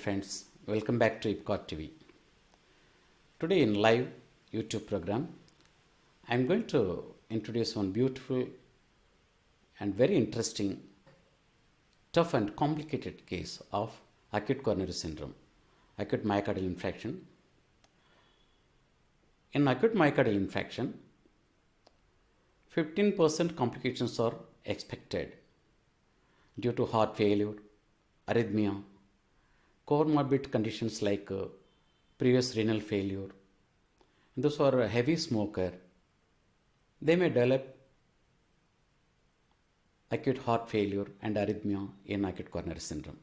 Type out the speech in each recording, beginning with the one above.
friends, welcome back to Ipcot TV. Today in live YouTube program, I am going to introduce one beautiful and very interesting, tough and complicated case of acute coronary syndrome, acute myocardial infarction. In acute myocardial infarction, 15% complications are expected due to heart failure, arrhythmia, comorbid conditions like previous renal failure. Those who are a heavy smoker, they may develop acute heart failure and arrhythmia in acute coronary syndrome.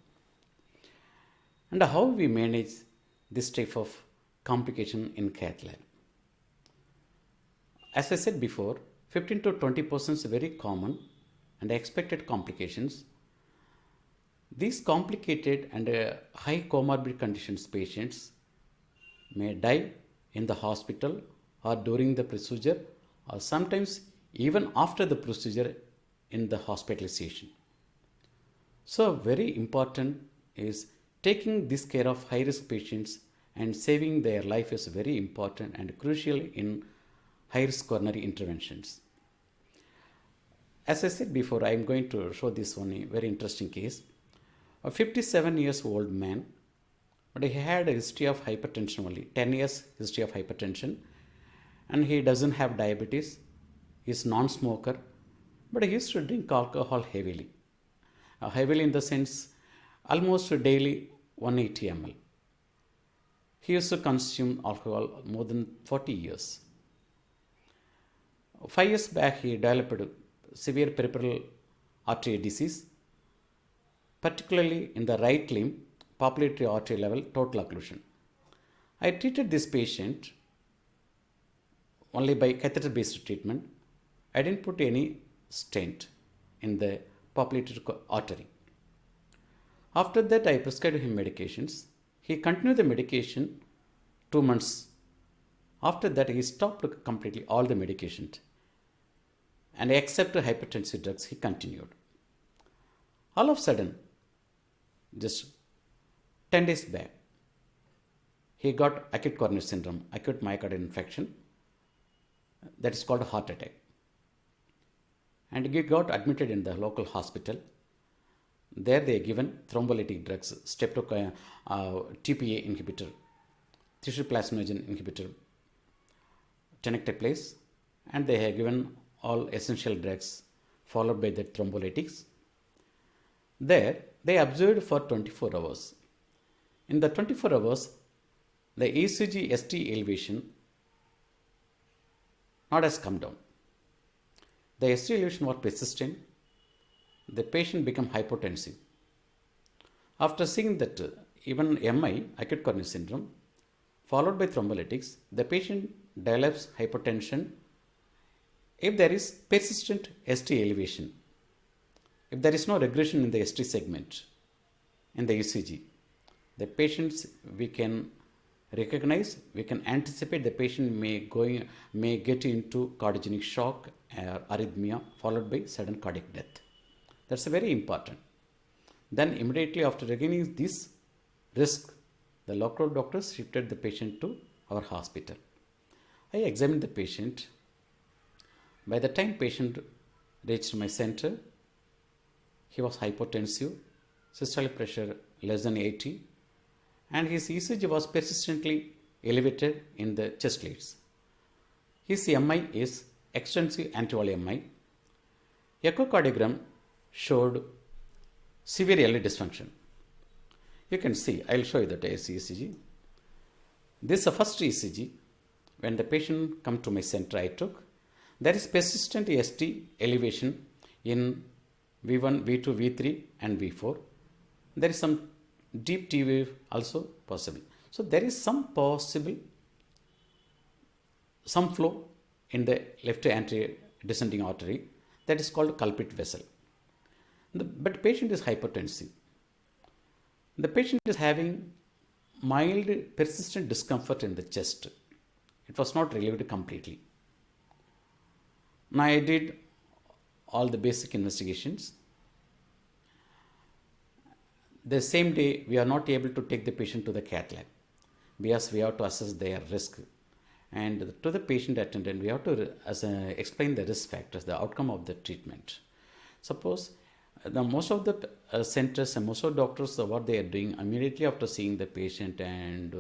And how we manage this type of complication in cath lab. As I said before, 15 to 20% is very common and expected complications. These complicated and high comorbid conditions patients may die in the hospital or during the procedure or sometimes even after the procedure in the hospitalization. So very important is taking this care of high risk patients and saving their life is very important and crucial in high risk coronary interventions. As I said before, I am going to show this one very interesting case. A 57 years old man, but he had a history of hypertension only, 10 years history of hypertension, and he doesn't have diabetes, he is non-smoker, but he used to drink alcohol heavily. Heavily in the sense, almost daily 180 ml. He used to consume alcohol more than 40 years. 5 years back, he developed severe peripheral artery disease, particularly in the right limb, papillary artery level total occlusion. I treated this patient only by catheter-based treatment. I didn't put any stent in the papillary artery. After that, I prescribed him medications. He continued the medication 2 months. After that, he stopped completely all the medication. And except hypertensive drugs, he continued. All of a sudden, just 10 days back, he got acute coronary syndrome, acute myocardial infarction, that is called a heart attack. And he got admitted in the local hospital. There they are given thrombolytic drugs, TPA inhibitor, tissue plasminogen inhibitor, tenecteplase, and they have given all essential drugs followed by the thrombolytics. There, they observed for 24 hours. In the 24 hours, the ECG ST elevation not has come down. The ST elevation was persistent. The patient became hypotensive. After seeing that even MI, acute coronary syndrome, followed by thrombolytics, the patient develops hypertension if there is persistent ST elevation. If there is no regression in the ST segment in the ECG, the patients we can recognize, we can anticipate the patient may get into cardiogenic shock or arrhythmia followed by sudden cardiac death. That's very important. Then immediately after recognizing this risk, the local doctors shifted the patient to our hospital. I examined the patient. By the time patient reached my center, he was hypotensive, systolic pressure less than 80, and his ECG was persistently elevated in the chest leads. His MI is extensive anti-wall MI. Echocardiogram showed severe LV dysfunction. You can see, I will show you the ECG. This is the first ECG. When the patient come to my center, I took. There is persistent ST elevation in V1, V2, V3 and V4. There is some deep T wave also possible. So there is some possible, some flow in the left anterior descending artery that is called culprit vessel. But patient is hypertensive. The patient is having mild persistent discomfort in the chest. It was not relieved completely. Now I did all the basic investigations. the same day we are not able to take the patient to the cath lab because we have to assess their risk. And to the patient attendant, we have to explain the risk factors, the outcome of the treatment. Suppose most of the centers and most of the doctors, what they are doing immediately after seeing the patient and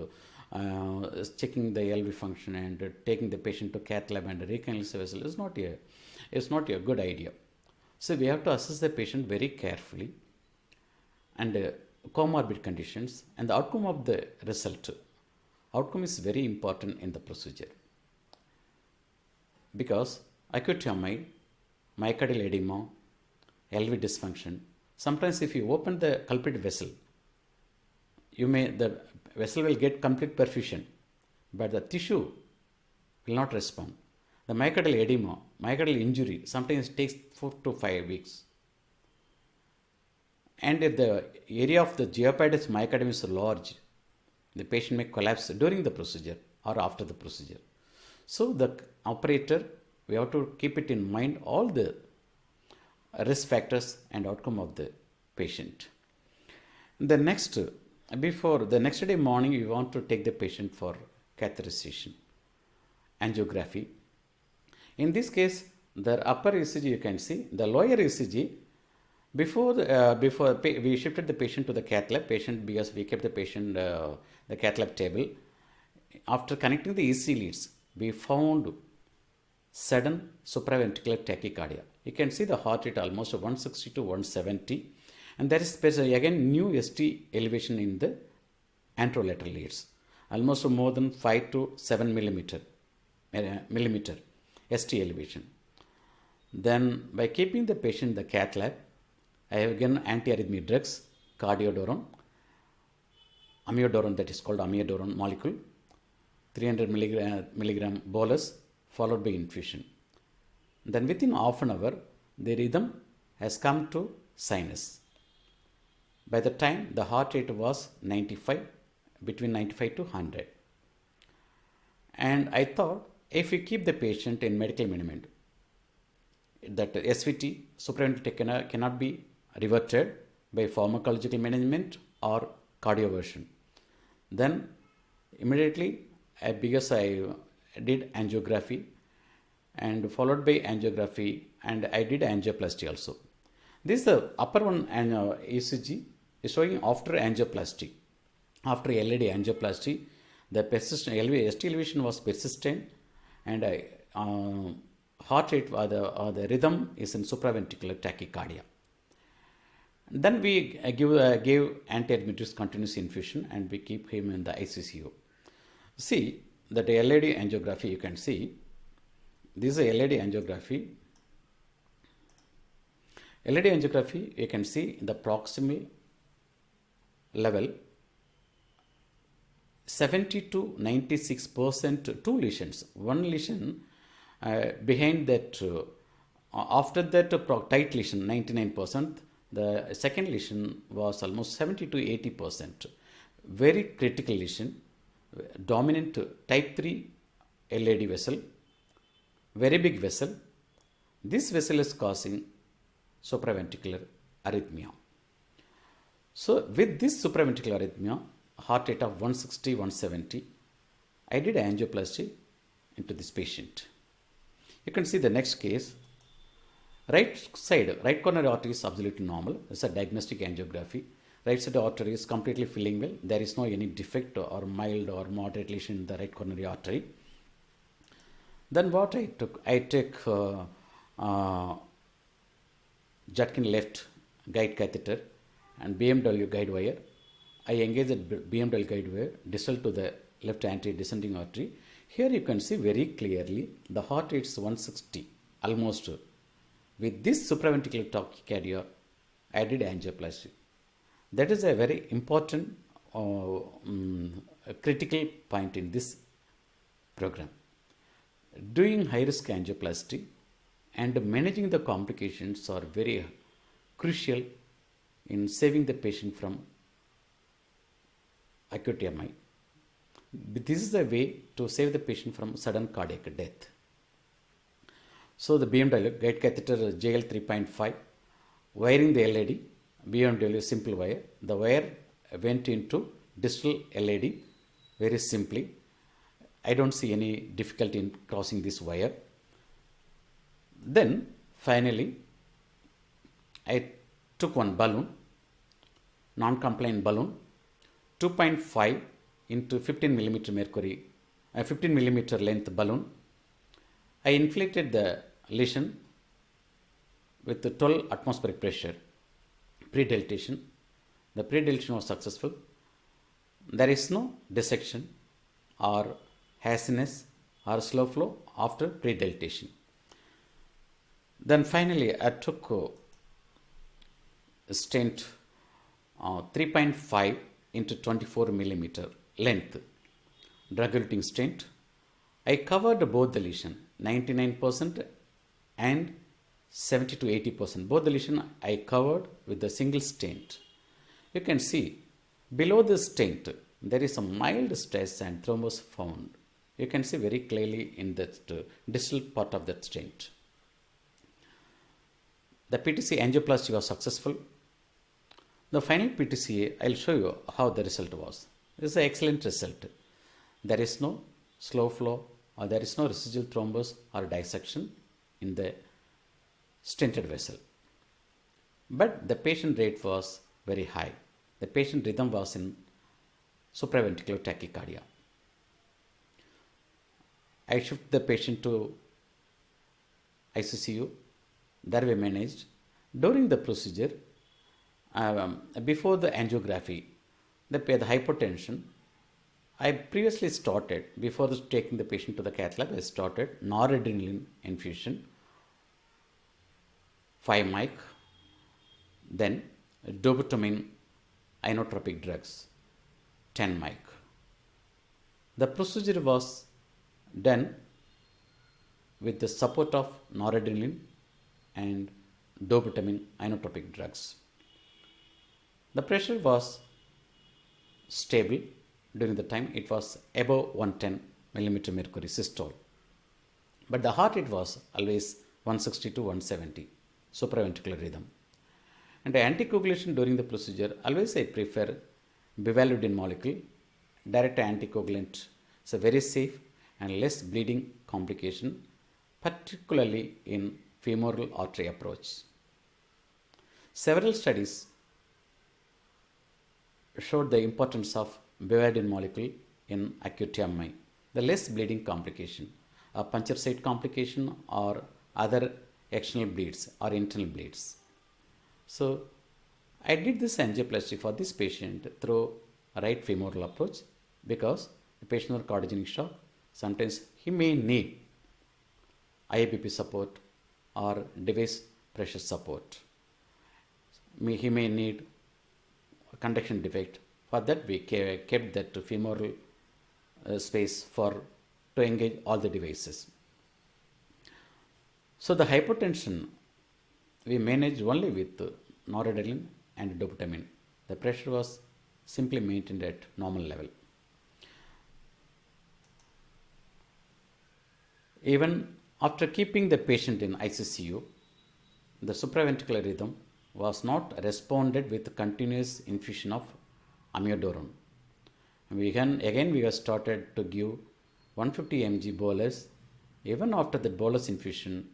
checking the LV function and taking the patient to cath lab and recanalize the vessel is not a good idea. So we have to assess the patient very carefully and comorbid conditions and the outcome of the result. Outcome is very important in the procedure because acute MI, myocardial edema, LV dysfunction. Sometimes if you open the culprit vessel, the vessel will get complete perfusion, but the tissue will not respond. The myocardial edema, myocardial injury sometimes takes 4 to 5 weeks. And if the area of the geopidus myocardium is large, the patient may collapse during the procedure or after the procedure. So the operator, we have to keep it in mind all the risk factors and outcome of the patient. Before the next day morning, we want to take the patient for catheterization, angiography. In this case, the upper ECG you can see, the lower ECG, before we shifted the patient to the cath lab, because we kept the patient the cath lab table. After connecting the ECG leads, we found sudden supraventricular tachycardia. You can see the heart rate almost 160 to 170, and there is again new ST elevation in the anterolateral leads, almost more than 5 to 7 millimeter ST elevation. Then by keeping the patient in the cath lab, I have given antiarrhythmic drugs, cardiodorone, amiodarone, that is called amiodarone molecule, 300 milligram bolus followed by infusion. Then within half an hour, the rhythm has come to sinus. By the time the heart rate was 95, between 95 to 100. And I thought if we keep the patient in medical management, that SVT, supraventricular cannot be reverted by pharmacological management or cardioversion. Then immediately, because I did angiography and followed by angiography, and I did angioplasty also. This is the upper one ECG is showing after angioplasty. After LAD angioplasty, the persistent ST elevation was persistent, and heart rate or the rhythm is in supraventricular tachycardia. Then we gave antiarrhythmics continuous infusion, and we keep him in the ICCU. See that LAD angiography, you can see this is a LAD angiography. LAD angiography, you can see in the proximal level 70 to 96% two lesions. One lesion behind that, after that tight lesion 99%, the second lesion was almost 70 to 80%. Very critical lesion, dominant type 3 LAD vessel, very big vessel. This vessel is causing supraventricular arrhythmia. So with this supraventricular arrhythmia, heart rate of 160, 170, I did angioplasty into this patient. You can see the next case. Right side, right coronary artery is absolutely normal. It's a diagnostic angiography. Right side artery is completely filling well. There is no any defect or mild or moderate lesion in the right coronary artery. Then what I took? I took Judkin left guide catheter and BMW guide wire. I engaged the BMW guide wire distal to the left anterior descending artery. Here you can see very clearly the heart rate is 160 almost. With this supraventricular tachycardia, I did angioplasty. That is a very important critical point in this program. Doing high-risk angioplasty and managing the complications are very crucial in saving the patient from acute MI. This is a way to save the patient from sudden cardiac death. So the BMW guide catheter JL 3.5, wiring the LAD, beyond only simple wire. The wire went into distal LAD very simply. I don't see any difficulty in crossing this wire. Then finally I took one balloon, non-compliant balloon, 2.5 into 15 millimeter mercury, 15 millimeter length balloon. I inflated the lesion with the 12 atmospheric pressure, pre-dilatation. The pre-dilatation was successful. There is no dissection or haziness or slow flow after pre-dilatation. Then finally I took a stent 3.5 into 24 millimeter length drug-eluting stent. I covered both the lesion 99% and 70 to 80%. Both the lesion I covered with a single stent. You can see below the stent there is a mild stress and thrombus found. You can see very clearly in the distal part of that stent. The PTC angioplasty was successful. The final PTCA, I'll show you how the result was. This is an excellent result. There is no slow flow or there is no residual thrombus or dissection in the stented vessel. But the patient rate was very high. The patient rhythm was in supraventricular tachycardia. I shift the patient to ICCU. There we managed. During the procedure, before the angiography, the hypertension, I previously started, before taking the patient to the cath lab, I started noradrenaline infusion, 5 mic, then dobutamine inotropic drugs, 10 mic. The procedure was done with the support of noradrenaline and dobutamine inotropic drugs. The pressure was stable during the time. It was above 110 millimeter mercury systole. But the heart rate was always 160 to 170, supraventricular rhythm. And the anticoagulation during the procedure, always I prefer bivalirudin molecule. Direct anticoagulant is a very safe and less bleeding complication, particularly in femoral artery approach. Several studies showed the importance of bivalirudin molecule in acute MI, the less bleeding complication, a puncture site complication or other external bleeds or internal bleeds. So I did this angioplasty for this patient through a right femoral approach because the patient with cardiogenic shock, sometimes he may need IABP support or device pressure support. He may need conduction defect. For that we kept that femoral space to engage all the devices. So the hypertension we managed only with noradrenaline and dobutamine. The pressure was simply maintained at normal level. Even after keeping the patient in ICCU, the supraventricular rhythm was not responded with continuous infusion of amiodarone. We have started to give 150 mg bolus. Even after the bolus infusion,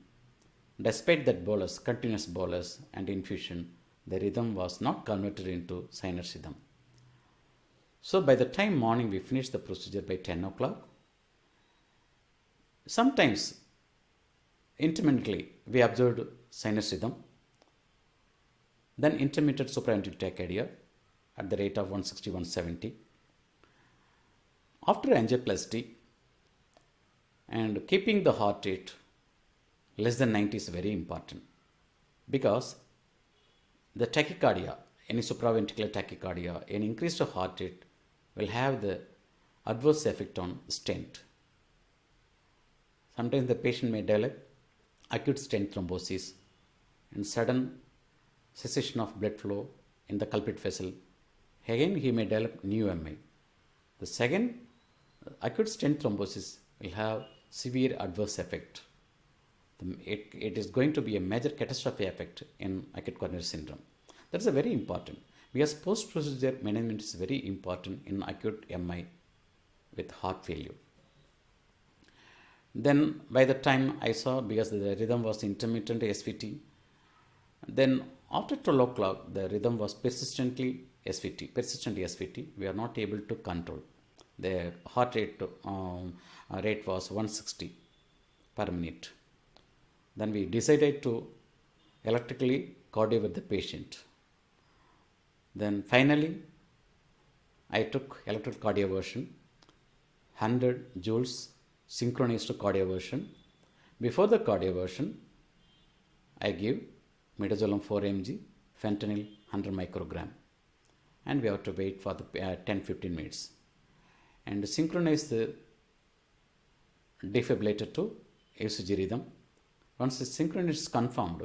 despite that bolus, continuous bolus and infusion, the rhythm was not converted into sinus rhythm. So by the time morning we finished the procedure by 10 o'clock. Sometimes intermittently we observed sinus rhythm, then intermittent supraventricular tachycardia at the rate of 160-170. After angioplasty and keeping the heart rate less than 90 is very important because the tachycardia, any supraventricular tachycardia, an increased heart rate will have the adverse effect on stent. Sometimes the patient may develop acute stent thrombosis and sudden cessation of blood flow in the culprit vessel. Again, he may develop new MI. The second, acute stent thrombosis will have severe adverse effect. It is going to be a major catastrophic effect in acute coronary syndrome. That's a very important, because post-procedure management is very important in acute MI with heart failure. Then by the time I saw, because the rhythm was intermittent SVT, then after 12 o'clock, the rhythm was persistent SVT. We are not able to control. The heart rate was 160 per minute. Then we decided to electrically cardio with the patient. Then finally, I took electrical cardioversion, 100 joules synchronized cardioversion. Before the cardioversion, I give midazolam 4 mg, fentanyl 100 microgram, and we have to wait for the 10-15 minutes and synchronize the defibrillator to ECG rhythm. Once the synchronicity is confirmed,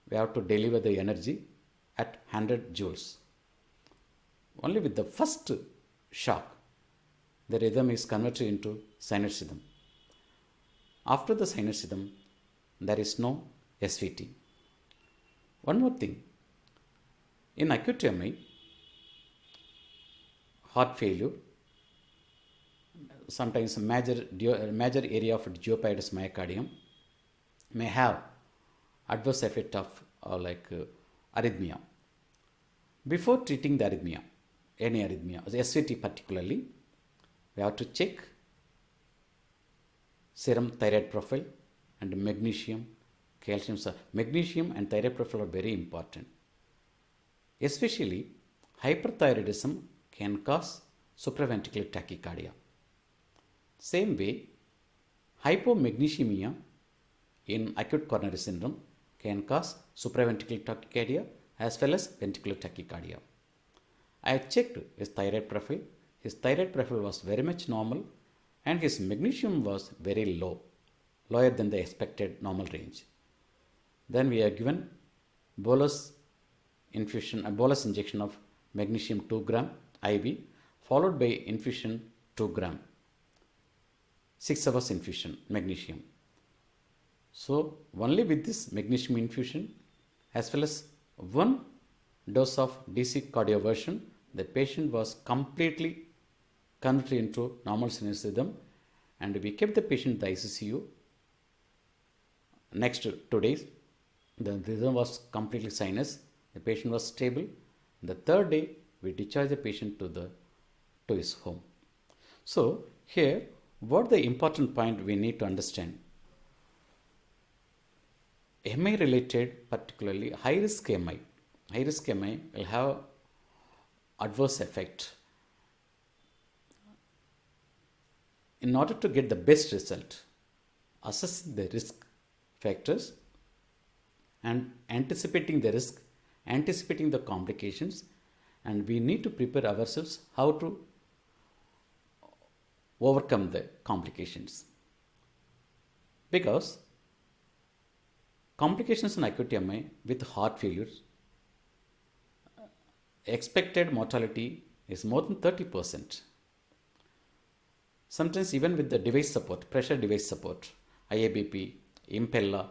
we have to deliver the energy at 100 joules. Only with the first shock, the rhythm is converted into sinus rhythm. After the sinus rhythm, there is no SVT. One more thing, in acute MI, heart failure, sometimes major area of geopidus myocardium may have adverse effect of arrhythmia. Before treating the arrhythmia, any arrhythmia, SVT particularly, we have to check serum thyroid profile and magnesium, calcium. Magnesium and thyroid profile are very important. Especially hyperthyroidism can cause supraventricular tachycardia. Same way, hypomagnesemia in acute coronary syndrome can cause supraventricular tachycardia as well as ventricular tachycardia. I checked his thyroid profile. His thyroid profile was very much normal and his magnesium was very low, lower than the expected normal range. Then we are given bolus injection of magnesium 2 gram IV, followed by infusion 2 gram, 6 hours infusion magnesium. So only with this magnesium infusion as well as one dose of DC cardioversion, the patient was completely converted into normal sinus rhythm, and we kept the patient in the ICU. Next 2 days, the rhythm was completely sinus. The patient was stable. The 3rd day, we discharged the patient to his home. So here, what the important point we need to understand? MI related, particularly high risk MI will have adverse effect. In order to get the best result, assessing the risk factors and anticipating the risk, anticipating the complications, and we need to prepare ourselves how to overcome the complications. Because complications in acute MI with heart failures, expected mortality is more than 30%. Sometimes even with the device support, pressure device support, IABP, Impella,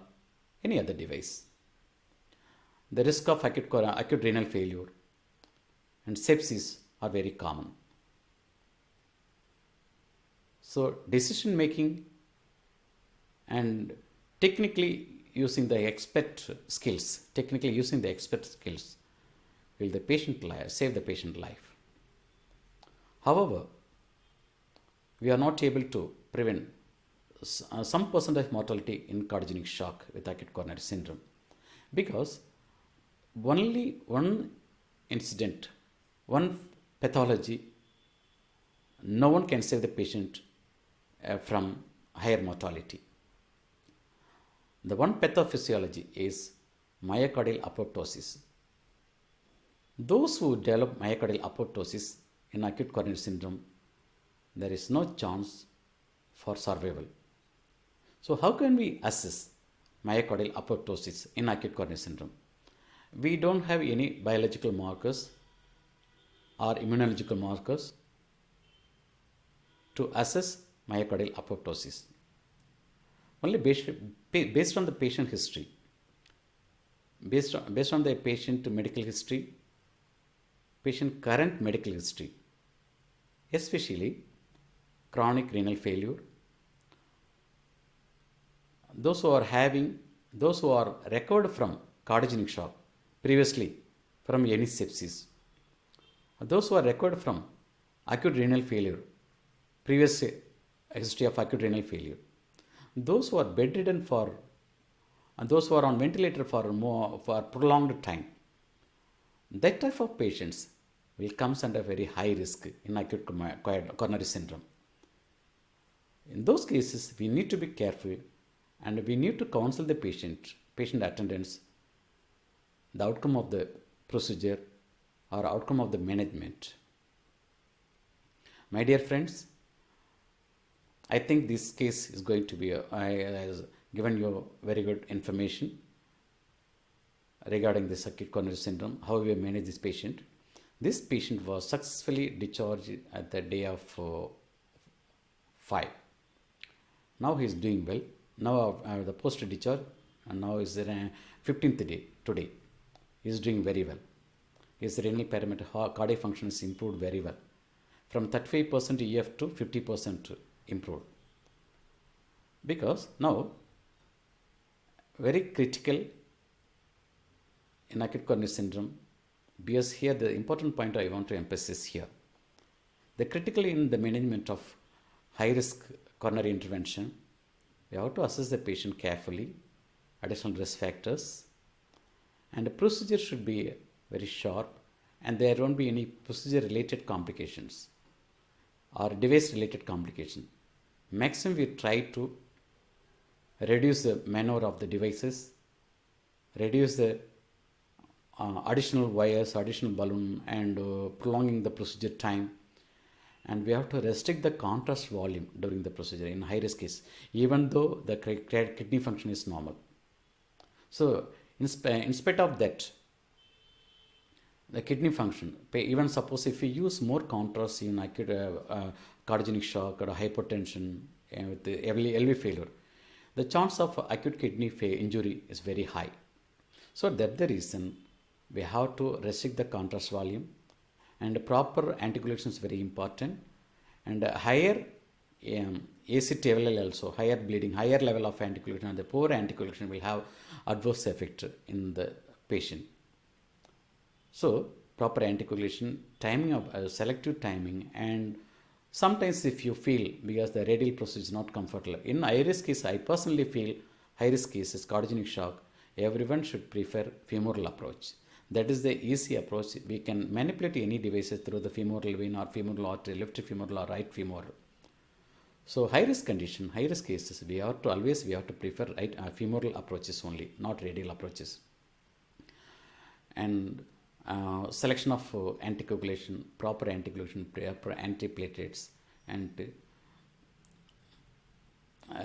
any other device. The risk of acute renal failure and sepsis are very common. So decision making and technically using the expert skills, will the patient save the patient life. However, we are not able to prevent some percentage mortality in cardiogenic shock with acute coronary syndrome, because only one incident, one pathology, no one can save the patient from higher mortality. The one pathophysiology is myocardial apoptosis. Those who develop myocardial apoptosis in acute coronary syndrome, there is no chance for survival. So how can we assess myocardial apoptosis in acute coronary syndrome? We don't have any biological markers or immunological markers to assess myocardial apoptosis. Only based on the patient history. based on the patient medical history, patient current medical history, especially chronic renal failure, those who are recovered from cardiogenic shock previously from any sepsis, those who are recovered from acute renal failure, previous history of acute renal failure, those who are bedridden for, and those who are on ventilator for prolonged time, that type of patients will comes under very high risk in acute coronary syndrome. In those cases, we need to be careful and we need to counsel the patient attendants, the outcome of the procedure or outcome of the management. My dear friends, I think this case is going to be, I has given you very good information regarding this acute coronary syndrome, how we manage this patient. This patient was successfully discharged at the day of 5. Now he is doing well. Now the post-discharge, and now is the 15th day today. He is doing very well. His renal parameter, cardiac function is improved very well. From 35% EF to 50% improved. Because now, very critical in acute coronary syndrome, because here the important point I want to emphasize here, the critical in the management of high risk coronary intervention, we have to assess the patient carefully, additional risk factors, and the procedure should be very sharp, and there won't be any procedure related complications or device related complication. Maximum we try to reduce the maneuver of the devices, reduce the additional wires, additional balloon, and prolonging the procedure time. And we have to restrict the contrast volume during the procedure in high risk case, even though the kidney function is normal. So in spite of that, the kidney function, even suppose if we use more contrast in acute cardiogenic shock or hypertension with the LV failure, the chance of acute kidney injury is very high. So that's the reason we have to restrict the contrast volume, and proper anticoagulation is very important, and higher ACTLL also, higher bleeding, higher level of anticoagulation, and the poor anticoagulation will have adverse effect in the patient. So proper anticoagulation, timing of selective timing, and sometimes if you feel, because the radial procedure is not comfortable, in high risk case, I personally feel high risk cases, cardiogenic shock, everyone should prefer femoral approach. That is the easy approach. We can manipulate any devices through the femoral vein or femoral artery, left femoral or right femoral. So high risk condition, high risk cases, we have to prefer femoral approaches only, not radial approaches. And selection of anticoagulation, proper antiplatelets, and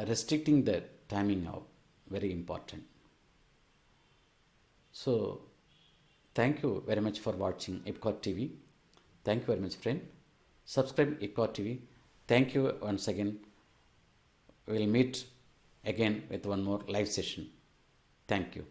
restricting the timing are very important. So thank you very much for watching Epcot TV. Thank you very much, friend. Subscribe Epcot TV. Thank you once again. We will meet again with one more live session. Thank you.